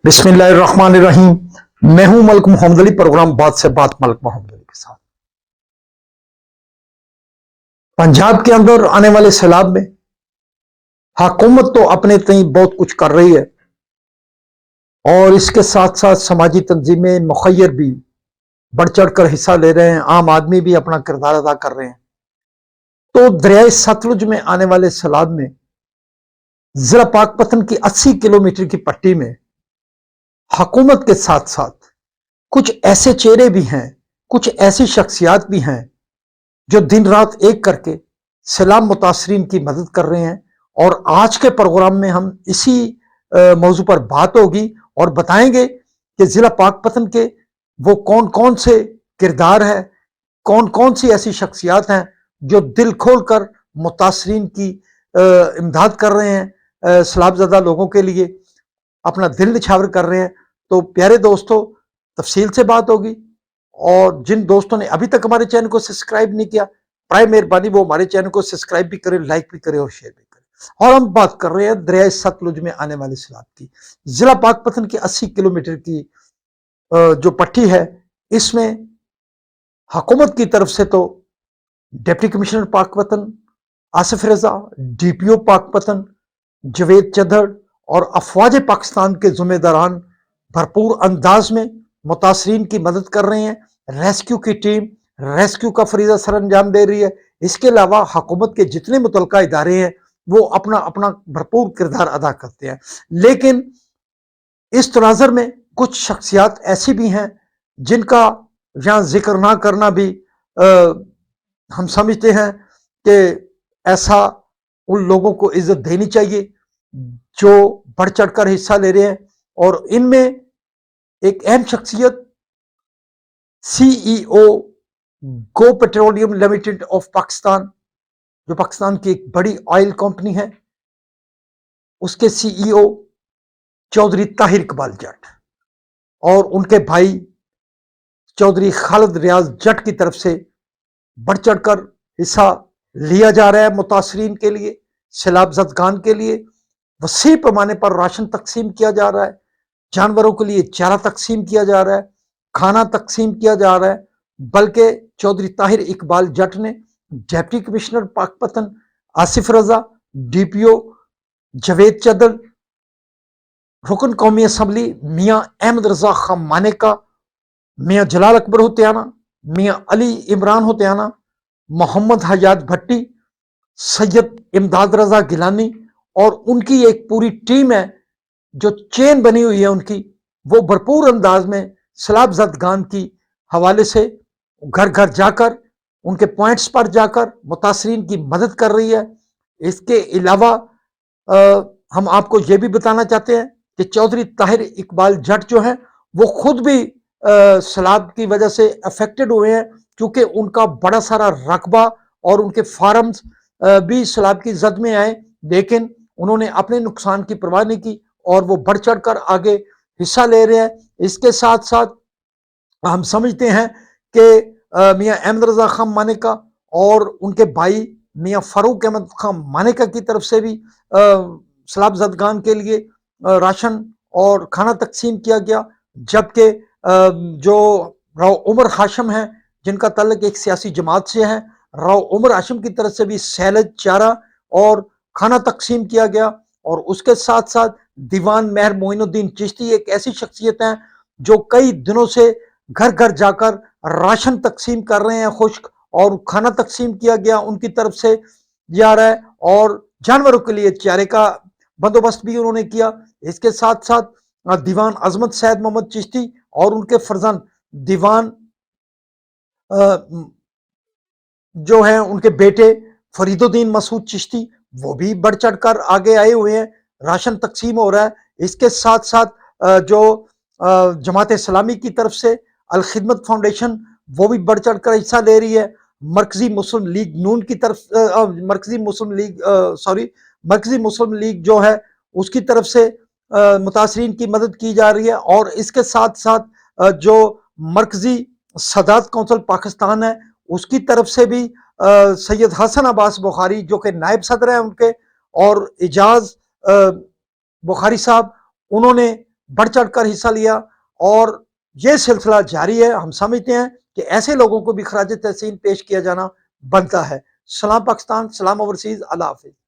बिस्मिल्लाहिर्रहमानिर्रहीम। मैं हूं मलिक मोहम्मद अली। प्रोग्राम बात से बात मलिक मोहम्मद अली के साथ। पंजाब के अंदर आने वाले सैलाब में हुकूमत तो अपने तई बहुत कुछ कर रही है और इसके साथ साथ समाजी तंजीमें मुखैर भी बढ़ चढ़ कर हिस्सा ले रहे हैं। आम आदमी भी अपना किरदार अदा कर रहे हैं। तो दरियाए सतलुज में आने वाले सैलाब में जिला पाकपतन की 80 किलोमीटर की पट्टी में हुकूमत के साथ साथ कुछ ऐसे चेहरे भी हैं, कुछ ऐसी शख्सियात भी हैं जो दिन रात एक करके सैलाब मुतासरीन की मदद कर रहे हैं। और आज के प्रोग्राम में हम इसी मौजू पर बात होगी और बताएंगे कि जिला पाकपतन के वो कौन कौन से किरदार है, कौन कौन सी ऐसी शख्सियात हैं जो दिल खोल कर मुतासरीन की इमदाद कर रहे हैं, सैलाबज़दा लोगों के लिए अपना दिल निछावर कर रहे हैं। तो प्यारे दोस्तों, तफसील से बात होगी और जिन दोस्तों ने अभी तक हमारे चैनल को सब्सक्राइब नहीं किया, प्राय मेहरबानी वो हमारे चैनल को सब्सक्राइब भी करें, लाइक भी करें और शेयर भी करें। और हम बात कर रहे हैं दरियाए सतलुज में आने वाले सैलाब की। जिला पाकपतन की 80 किलोमीटर की जो पट्टी है, इसमें हुकूमत की तरफ से तो डिप्टी कमिश्नर पाकपतन आसिफ रजा, DPO पाकपतन जवेद चदर और अफवाज पाकिस्तान के जिम्मेदारान भरपूर अंदाज में मुतासरीन की मदद कर रहे हैं। रेस्क्यू की टीम रेस्क्यू का फरीजा सर अंजाम दे रही है। इसके अलावा हुकूमत के जितने मुतलका इदारे हैं वो अपना अपना भरपूर किरदार अदा करते हैं। लेकिन इस तनाजर में कुछ शख्सियात ऐसी भी हैं जिनका यहाँ जिक्र ना करना भी हम समझते हैं कि ऐसा उन लोगों को इज्जत देनी चाहिए जो बढ़ चढ़कर हिस्सा ले रहे हैं। और इनमें एक अहम शख्सियत CEO go petroleum limited of Pakistan, जो पाकिस्तान की एक बड़ी ऑयल कंपनी है, उसके CEO चौधरी ताहिर इकबाल जट और उनके भाई चौधरी खालिद रियाज जट की तरफ से बढ़ चढ़कर हिस्सा लिया जा रहा है। मुतासरीन के लिए, सैलाब ज़दगान के लिए वसी पैमाने पर राशन तकसीम किया जा रहा है, जानवरों के लिए चारा तकसीम किया जा रहा है, खाना तकसीम किया जा रहा है। बल्कि चौधरी ताहिर इकबाल जट ने डिप्टी कमिश्नर पाकपतन आसिफ रजा, DPO जवेद चदर, रुकन कौमी असम्बली मियाँ अहमद रजा खां मानेका, मियाँ जलाल अकबर होतियाना, मियाँ अली इमरान होतियाना, मोहम्मद हयात भट्टी, सैयद इमदाद रजा गिलानी और उनकी एक पूरी टीम है जो चेन बनी हुई है उनकी, वो भरपूर अंदाज में सैलाब ज़दगान की हवाले से घर घर जाकर उनके पॉइंट्स पर जाकर मुतासरीन की मदद कर रही है। इसके अलावा हम आपको ये भी बताना चाहते हैं कि चौधरी ताहिर इकबाल जट जो है वो खुद भी सैलाब की वजह से अफेक्टेड हुए हैं, क्योंकि उनका बड़ा सारा रकबा और उनके फार्म्स भी सैलाब की जद में आए, लेकिन उन्होंने अपने नुकसान की परवाह नहीं की और वो बढ़ चढ़ कर आगे हिस्सा ले रहे हैं। इसके साथ साथ हम समझते हैं कि मियाँ अहमद रजा खां मानेका और उनके भाई मियाँ फारूक अहमद खां मानेका की तरफ से भी सैलाब ज़दगान के लिए राशन और खाना तकसीम किया गया। जबकि जो राव उमर हाशिम है, जिनका ताल्लुक एक सियासी जमात से है, राव उमर हाशिम की तरफ से भी सैलड, चारा और खाना तकसीम किया गया। और उसके साथ साथ दीवान मेहर मोइनुद्दीन चिश्ती एक ऐसी शख्सियत है जो कई दिनों से घर घर जाकर राशन तकसीम कर रहे हैं, खुश्क और खाना तकसीम किया गया उनकी तरफ से जा रहा है, और जानवरों के लिए चारे का बंदोबस्त भी उन्होंने किया। इसके साथ साथ दीवान अजमत सैयद मोहम्मद चिश्ती और उनके फरजंद दीवान जो है उनके बेटे फरीदुद्दीन मसूद चिश्ती, वो भी बढ़ चढ़कर आगे आए हुए हैं, राशन तकसीम हो रहा है। इसके साथ साथ जो जमात इस्लामी की तरफ से अल खिदमत फाउंडेशन, वो भी बढ़ चढ़कर हिस्सा ले रही है। मरकजी मुस्लिम लीग नून की तरफ मरकजी मुस्लिम लीग जो है उसकी तरफ से मुतासरीन की मदद की जा रही है। और इसके साथ साथ जो मरकजी सदात कौंसिल पाकिस्तान है उसकी तरफ से भी सैयद हसन अब्बास बुखारी जो कि नायब सदर हैं उनके, और इजाज बुखारी साहब, उन्होंने بڑھ چڑھ کر حصہ لیا اور یہ سلسلہ جاری ہے. ہم سمجھتے ہیں کہ ایسے لوگوں کو بھی خراج تحسین پیش کیا جانا بنتا ہے. سلام پاکستان، سلام اوورسیز، اللہ حافظ.